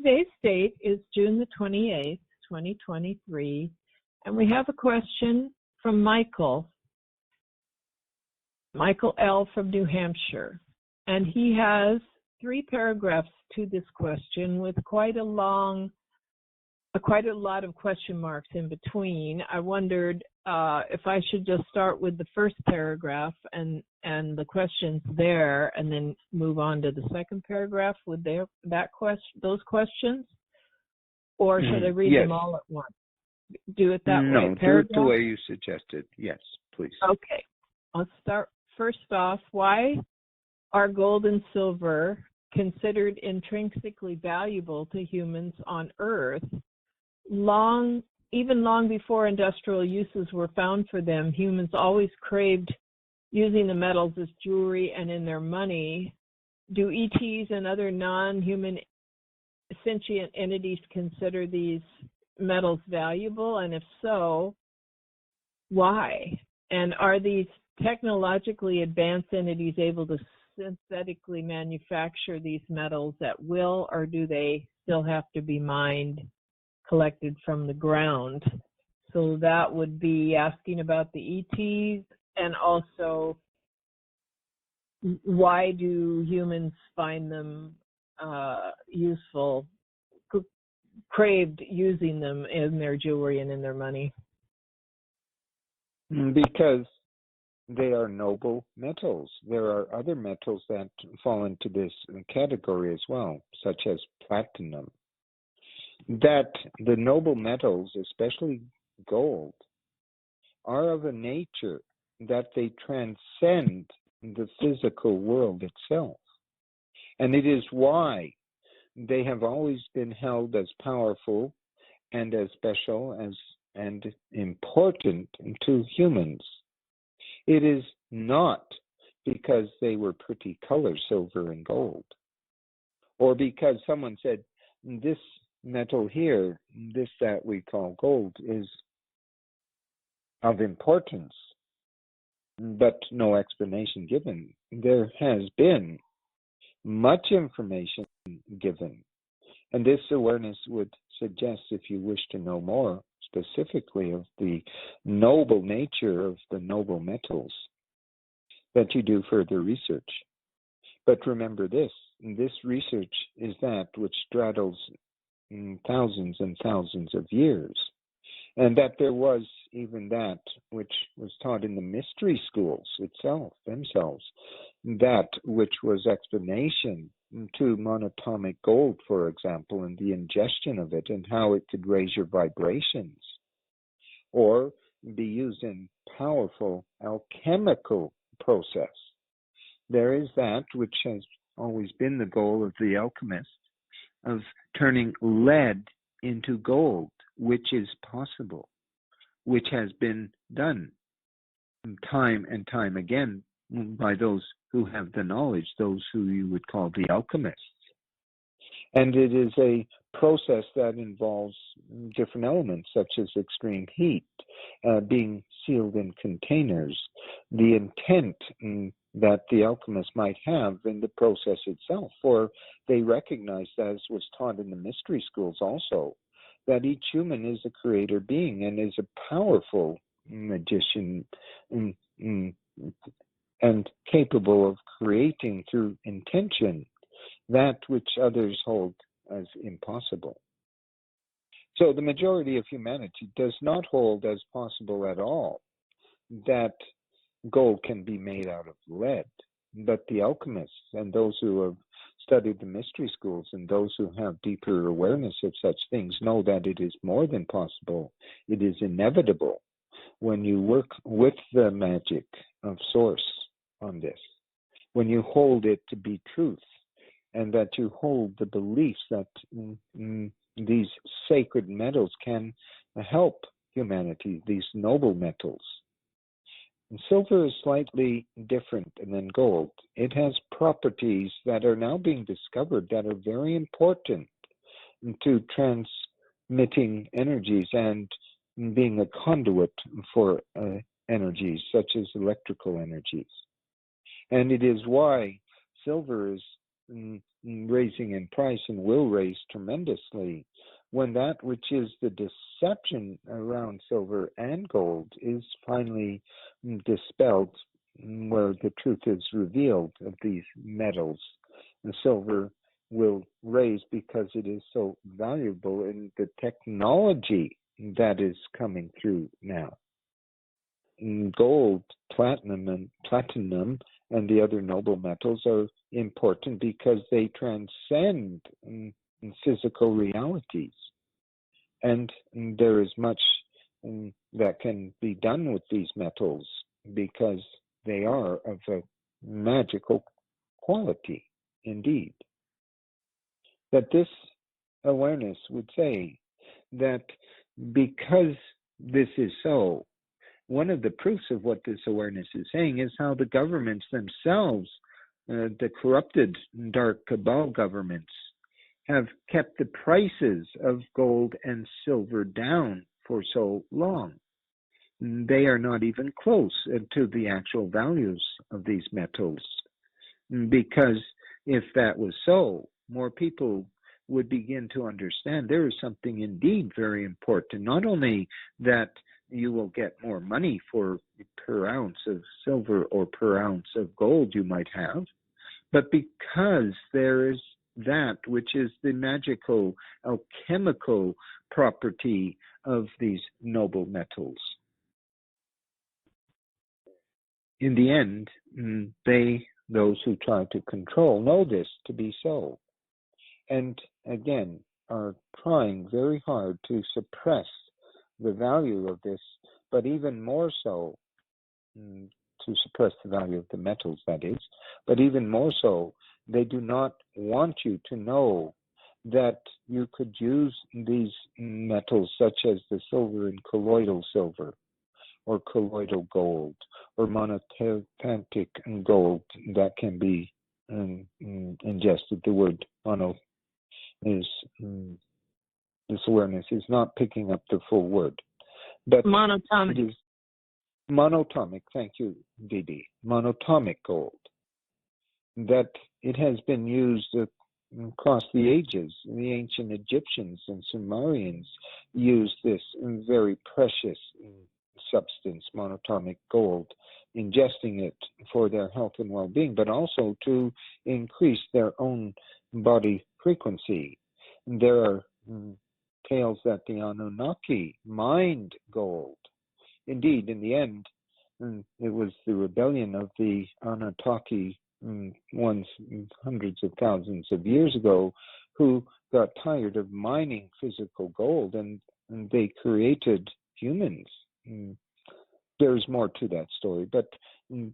today's date is June the 28th, 2023, and we have a question from Michael L. from New Hampshire. And he has 3 paragraphs to this question with quite a lot of question marks in between. I wondered if I should just start with the first paragraph and the questions there, and then move on to the second paragraph with those questions, or should I read them all at once? Do it that way. No, do it the way you suggested. Yes, please. Okay, I'll start. First off, why are gold and silver considered intrinsically valuable to humans on Earth? Even long before industrial uses were found for them, humans always craved using the metals as jewelry and in their money. Do ETs and other non-human sentient entities consider these metals valuable? And if so, why? And are these technologically advanced entities able to synthetically manufacture these metals at will, or do they still have to be mined, collected from the ground? So that would be asking about the ETs, and also why do humans find them useful, craved using them in their jewelry and in their money? Because they are noble metals. There are other metals that fall into this category as well, such as platinum. That the noble metals, especially gold, are of a nature that they transcend the physical world itself. And it is why they have always been held as powerful and as special and important to humans. It is not because they were pretty colors, silver and gold, or because someone said, this metal here, this that we call gold, is of importance, but no explanation given. There has been much information given, and this awareness would suggest, if you wish to know more specifically of the noble nature of the noble metals, that you do further research. But remember this research is that which straddles thousands and thousands of years, and that there was even that which was taught in the mystery schools themselves, that which was explanation to monatomic gold, for example, and the ingestion of it and how it could raise your vibrations, or be used in powerful alchemical process. There is that which has always been the goal of the alchemist, of turning lead into gold, which is possible, which has been done time and time again by those who have the knowledge, those who you would call the alchemists. And it is a process that involves different elements, such as extreme heat, being sealed in containers, the intent that the alchemist might have in the process itself, for they recognize, as was taught in the mystery schools also, that each human is a creator being and is a powerful magician and capable of creating through intention that which others hold as impossible. So the majority of humanity does not hold as possible at all that gold can be made out of lead, but the alchemists and those who have studied the mystery schools and those who have deeper awareness of such things know that it is more than possible. It is inevitable when you work with the magic of source on this, when you hold it to be truth, and that you hold the beliefs that these sacred metals can help humanity, these noble metals. And silver is slightly different than gold. It has properties that are now being discovered that are very important to transmitting energies and being a conduit for energies such as electrical energies. And it is why silver is raising in price and will raise tremendously when that which is the deception around silver and gold is finally dispelled, where the truth is revealed of these metals. The silver will raise because it is so valuable in the technology that is coming through now. Gold, platinum, and the other noble metals are important because they transcend physical realities. And there is much that can be done with these metals because they are of a magical quality indeed. That this awareness would say that because this is so, one of the proofs of what this awareness is saying is how the governments themselves, the corrupted dark cabal governments, have kept the prices of gold and silver down for so long. They are not even close to the actual values of these metals, because if that was so, more people would begin to understand there is something indeed very important. Not only that you will get more money for per ounce of silver or per ounce of gold you might have, but because there is that which is the magical alchemical property of these noble metals. In the end, those who try to control, know this to be so. And again, are trying very hard to suppress the value of this, but even more so, to suppress the value of the metals, that is, but even more so, they do not want you to know that you could use these metals such as the silver and colloidal silver, or colloidal gold, or monopathic gold that can be ingested. The word mono is, this awareness is not picking up the full word. But monatomic. It is monatomic, thank you, Didi. Monatomic gold. That it has been used across the ages. The ancient Egyptians and Sumerians used this very precious substance, monatomic gold, ingesting it for their health and well-being, but also to increase their own body frequency. There are tales that the Anunnaki mined gold. Indeed, in the end, it was the rebellion of the Anunnaki ones hundreds of thousands of years ago who got tired of mining physical gold, and they created humans. There's more to that story, but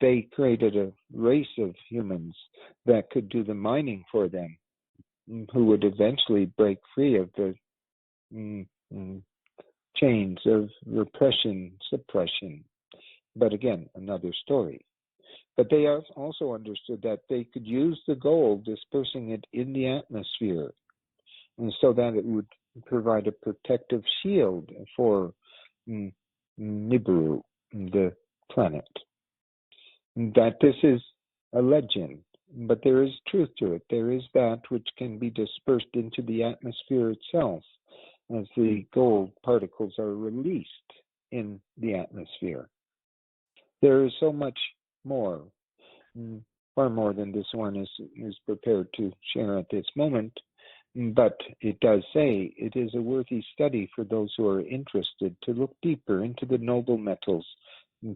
they created a race of humans that could do the mining for them, who would eventually break free of the chains of repression, suppression. But again, another story. But they also understood that they could use the gold, dispersing it in the atmosphere, and so that it would provide a protective shield for Nibiru, the planet. That this is a legend, but there is truth to it. There is that which can be dispersed into the atmosphere itself as the gold particles are released in the atmosphere. There is so much more, far more than this one is prepared to share at this moment, but it does say it is a worthy study for those who are interested to look deeper into the noble metals,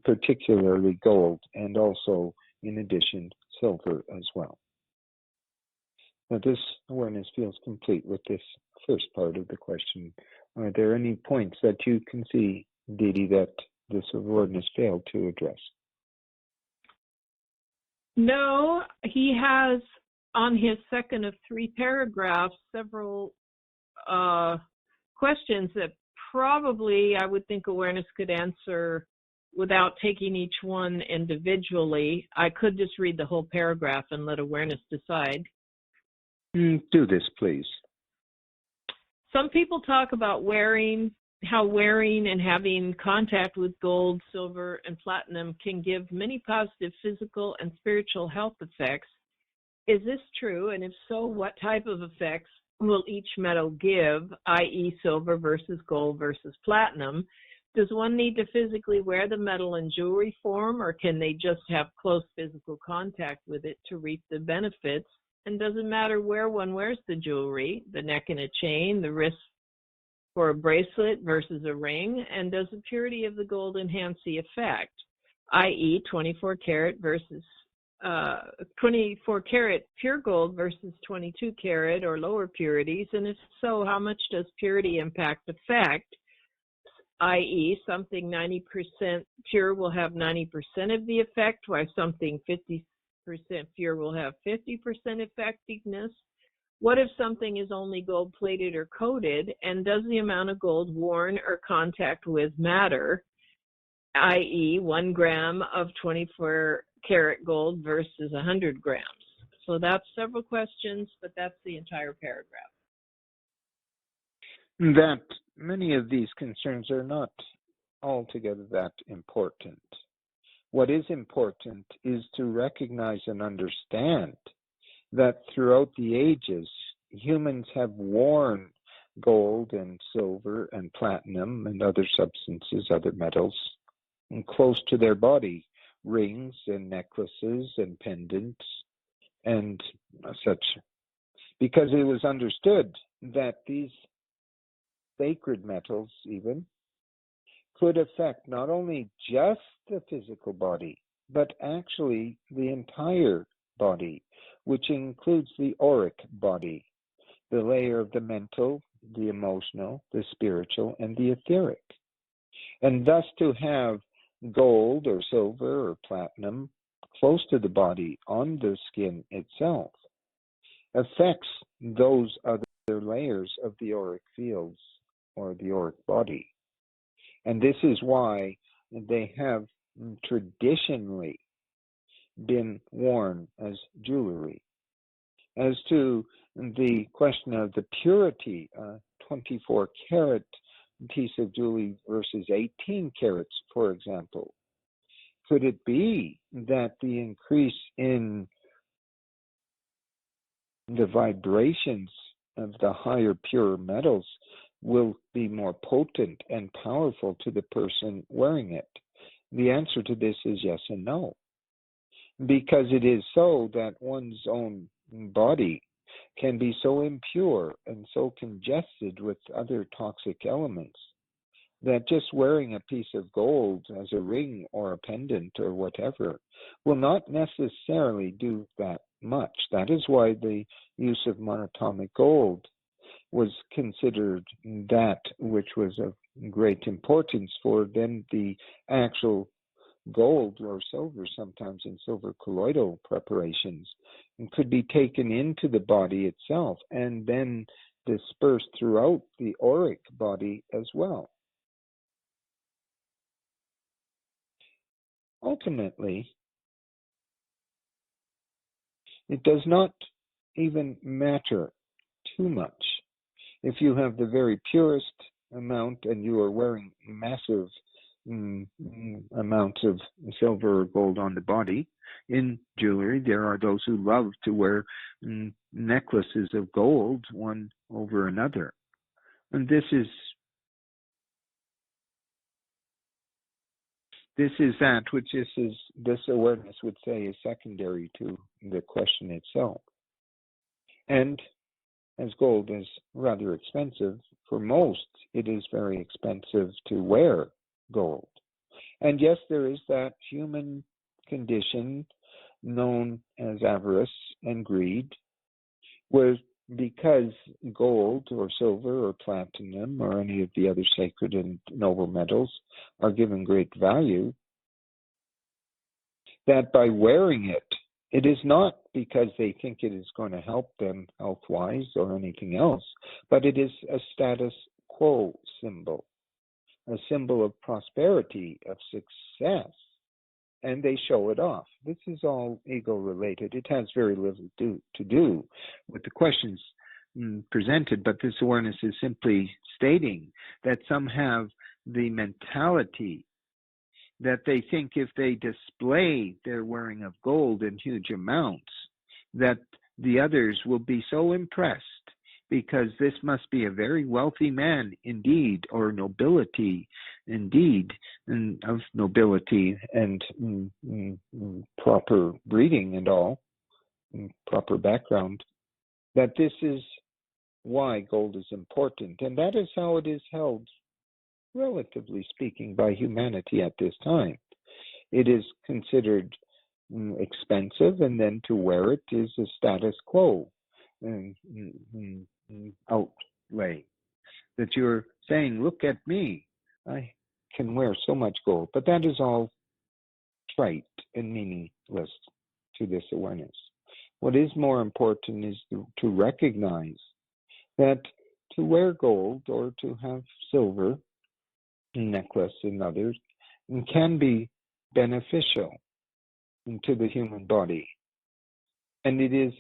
particularly gold, and also, in addition, silver as well. Now, this awareness feels complete with this first part of the question. Are there any points that you can see, Didi, that this awareness failed to address? No, he has on his second of three paragraphs several questions that probably I would think awareness could answer without taking each one individually. I could just read the whole paragraph and let awareness decide. Do this, please. Some people talk about how wearing and having contact with gold, silver, and platinum can give many positive physical and spiritual health effects. Is this true? And if so, what type of effects will each metal give, i.e. silver versus gold versus platinum? Does one need to physically wear the metal in jewelry form, or can they just have close physical contact with it to reap the benefits? And does it matter where one wears the jewelry, the neck in a chain, the wrist for a bracelet versus a ring? And does the purity of the gold enhance the effect, i.e. 24 karat versus 24 karat pure gold versus 22 karat or lower purities? And if so, how much does purity impact effect, i.e. something 90% pure will have 90% of the effect, while something 50% pure will have 50% effectiveness? What if something is only gold plated or coated, and does the amount of gold worn or contact with matter, i.e. 1 gram of 24 karat gold versus 100 grams? So that's several questions, but that's the entire paragraph. That many of these concerns are not altogether that important. What is important is to recognize and understand that throughout the ages, humans have worn gold and silver and platinum and other substances, other metals, close to their body, rings and necklaces and pendants and such, because it was understood that these sacred metals even could affect not only just the physical body, but actually the entire body, which includes the auric body, the layer of the mental, the emotional, the spiritual, and the etheric. And thus to have gold or silver or platinum close to the body on the skin itself affects those other layers of the auric fields or the auric body. And this is why they have traditionally been worn as jewelry. As to the question of the purity, 24 karat piece of jewelry versus 18 carats, for example, could it be that the increase in the vibrations of the higher pure metals will be more potent and powerful to the person wearing it? The answer to this is yes and no, because it is so that one's own body can be so impure and so congested with other toxic elements that just wearing a piece of gold as a ring or a pendant or whatever will not necessarily do that much. That is why the use of monatomic gold was considered that which was of great importance, for then the actual gold or silver, sometimes in silver colloidal preparations, could be taken into the body itself and then dispersed throughout the auric body as well. Ultimately, it does not even matter too much if you have the very purest amount and you are wearing massive amounts of silver or gold on the body in jewelry. There are those who love to wear necklaces of gold one over another. And this is that which this awareness would say is secondary to the question itself. And as gold is rather expensive, for most it is very expensive to wear gold. And yes, there is that human condition known as avarice and greed, where because gold or silver or platinum or any of the other sacred and noble metals are given great value, that by wearing it, it is not because they think it is going to help them health-wise or anything else, but it is a status quo symbol, a symbol of prosperity, of success, and they show it off. This is all ego-related. It has very little to do with the questions presented, but this awareness is simply stating that some have the mentality that they think if they display their wearing of gold in huge amounts, that the others will be so impressed, because this must be a very wealthy man indeed, or nobility indeed, and of nobility and proper breeding and all, proper background, that this is why gold is important. And that is how it is held, relatively speaking, by humanity at this time. It is considered expensive, and then to wear it is a status quo outlay. That you're saying, look at me, I can wear so much gold. But that is all trite and meaningless to this awareness. What is more important is to recognize that to wear gold or to have silver, necklace and others, can be beneficial to the human body. And it is,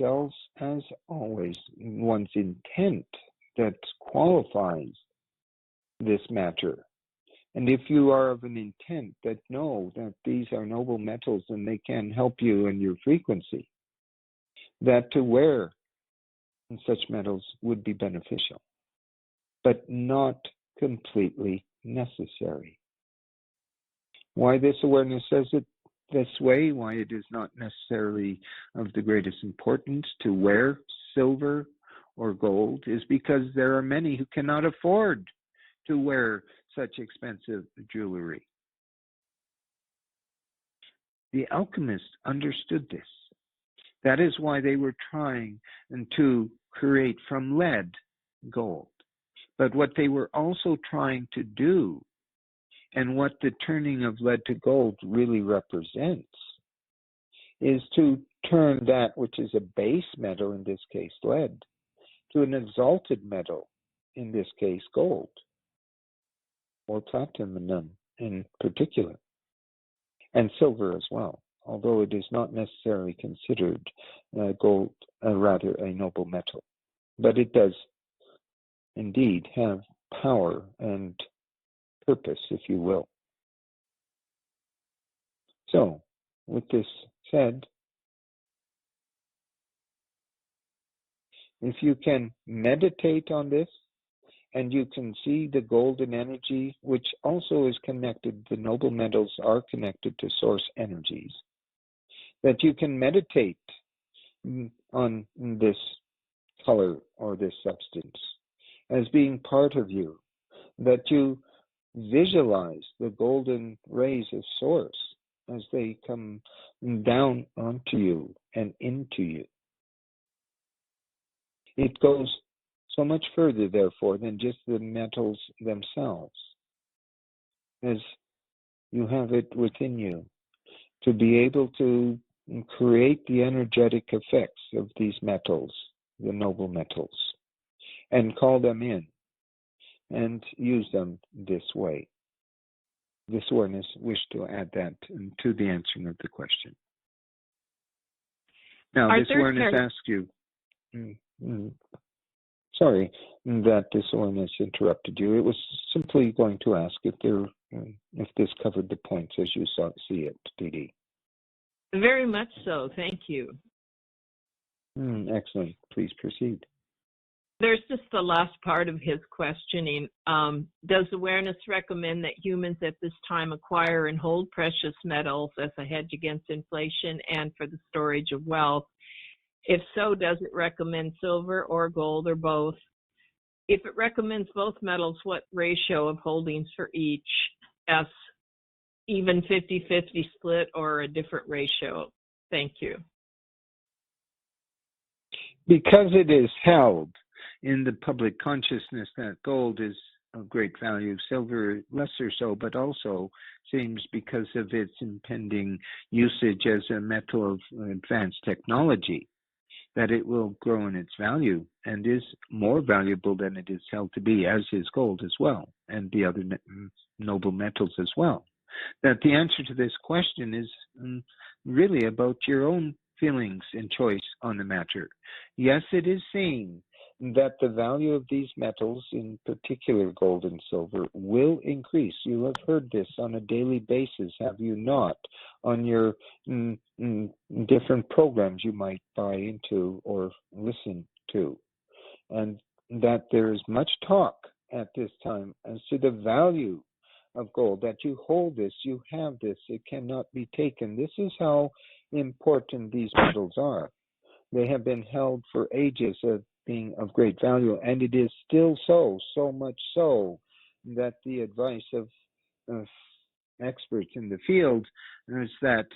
as always, one's intent that qualifies this matter. And if you are of an intent that know that these are noble metals and they can help you in your frequency, that to wear such metals would be beneficial, but not completely necessary. Why this awareness says it this way, why it is not necessarily of the greatest importance to wear silver or gold, is because there are many who cannot afford to wear such expensive jewelry. The alchemists understood this. That is why they were trying to create from lead gold. But what they were also trying to do, and what the turning of lead to gold really represents, is to turn that which is a base metal, in this case lead, to an exalted metal, in this case gold, or platinum in particular, and silver as well, although it is not necessarily considered gold, rather a noble metal. But it does indeed have power and purpose, if you will. So, with this said, if you can meditate on this, and you can see the golden energy, which also is connected, the noble metals are connected to source energies, that you can meditate on this color or this substance as being part of you, that you visualize the golden rays of source as they come down onto you and into you. It goes so much further, therefore, than just the metals themselves, as you have it within you to be able to create the energetic effects of these metals, the noble metals, and call them in and use them this way. This awareness wished to add that to the answering of the question. Now, this awareness asks you, sorry that this awareness interrupted you. It was simply going to ask if this covered the points as you see it, Dee Dee. Very much so. Thank you. Excellent. Please proceed. There's just the last part of his questioning. Does awareness recommend that humans at this time acquire and hold precious metals as a hedge against inflation and for the storage of wealth? If so, does it recommend silver or gold or both? If it recommends both metals, what ratio of holdings for each? As even 50-50 split or a different ratio? Thank you. Because it is held in the public consciousness that gold is of great value, silver lesser so, but also seems because of its impending usage as a metal of advanced technology, that it will grow in its value and is more valuable than it is held to be, as is gold as well, and the other noble metals as well. That the answer to this question is really about your own feelings and choice on the matter. Yes, it is seen that the value of these metals, in particular gold and silver, will increase. You have heard this on a daily basis, have you not, on your different programs you might buy into or listen to, and that there is much talk at this time as to the value of gold, that you hold this, you have this, it cannot be taken. This is how important these metals are. They have been held for ages as being of great value, and it is still so much so that the advice of experts in the field is that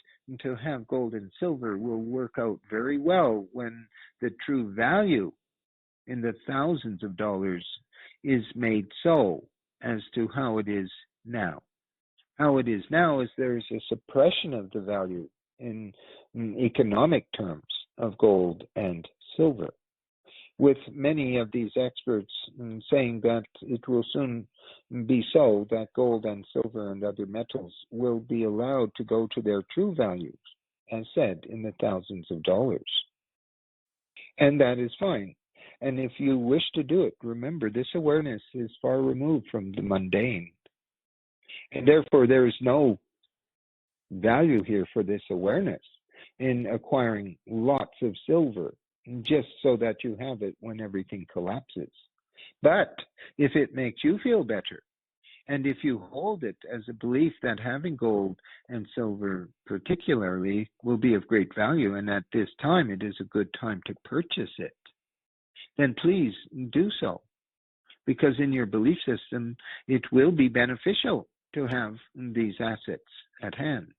to have gold and silver will work out very well when the true value in the thousands of dollars is made so as to how it is now. How it is now is there's a suppression of the value in economic terms of gold and silver, with many of these experts saying that it will soon be so that gold and silver and other metals will be allowed to go to their true values, as said, in the thousands of dollars. And that is fine. And if you wish to do it, remember, this awareness is far removed from the mundane. And therefore, there is no value here for this awareness in acquiring lots of silver just so that you have it when everything collapses. But if it makes you feel better, and if you hold it as a belief that having gold and silver particularly will be of great value, and at this time it is a good time to purchase it, then please do so. Because in your belief system, it will be beneficial to have these assets at hand.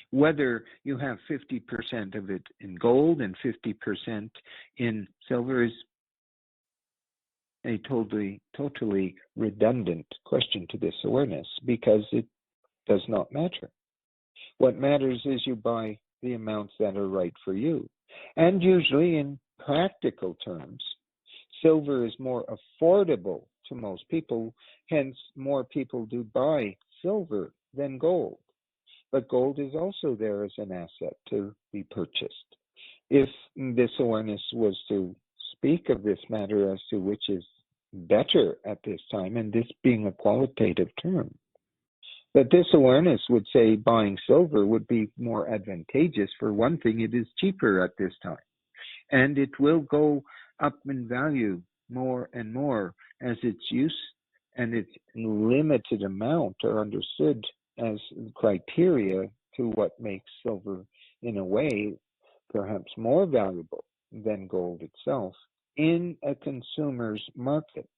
Whether you have 50% of it in gold and 50% in silver is a totally redundant question to this awareness, because it does not matter. What matters is you buy the amounts that are right for you. And usually, in practical terms, silver is more affordable to most people, hence more people do buy silver than gold. But gold is also there as an asset to be purchased. If this awareness was to speak of this matter as to which is better at this time, and this being a qualitative term, that this awareness would say buying silver would be more advantageous. For one thing, it is cheaper at this time, and it will go up in value more and more as its use and its limited amount are understood as criteria to what makes silver, in a way, perhaps more valuable than gold itself in a consumer's market,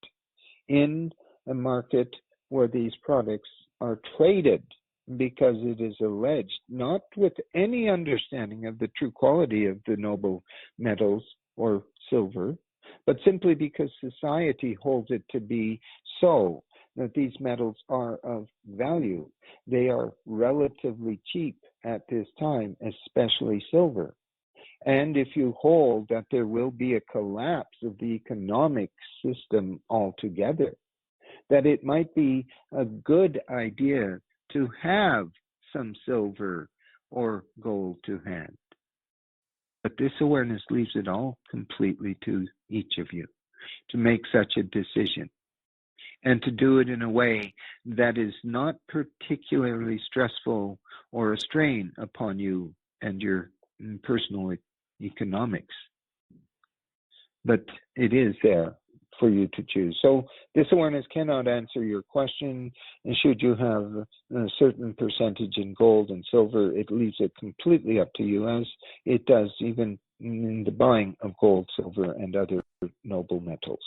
in a market where these products are traded, because it is alleged, not with any understanding of the true quality of the noble metals or silver, but simply because society holds it to be so, that these metals are of value. They are relatively cheap at this time, especially silver. And if you hold that there will be a collapse of the economic system altogether, that it might be a good idea to have some silver or gold to hand. But this awareness leaves it all completely to each of you to make such a decision, and to do it in a way that is not particularly stressful or a strain upon you and your personal economics. But it is there for you to choose. So this awareness cannot answer your question. And should you have a certain percentage in gold and silver, it leaves it completely up to you, as it does even in the buying of gold, silver, and other noble metals.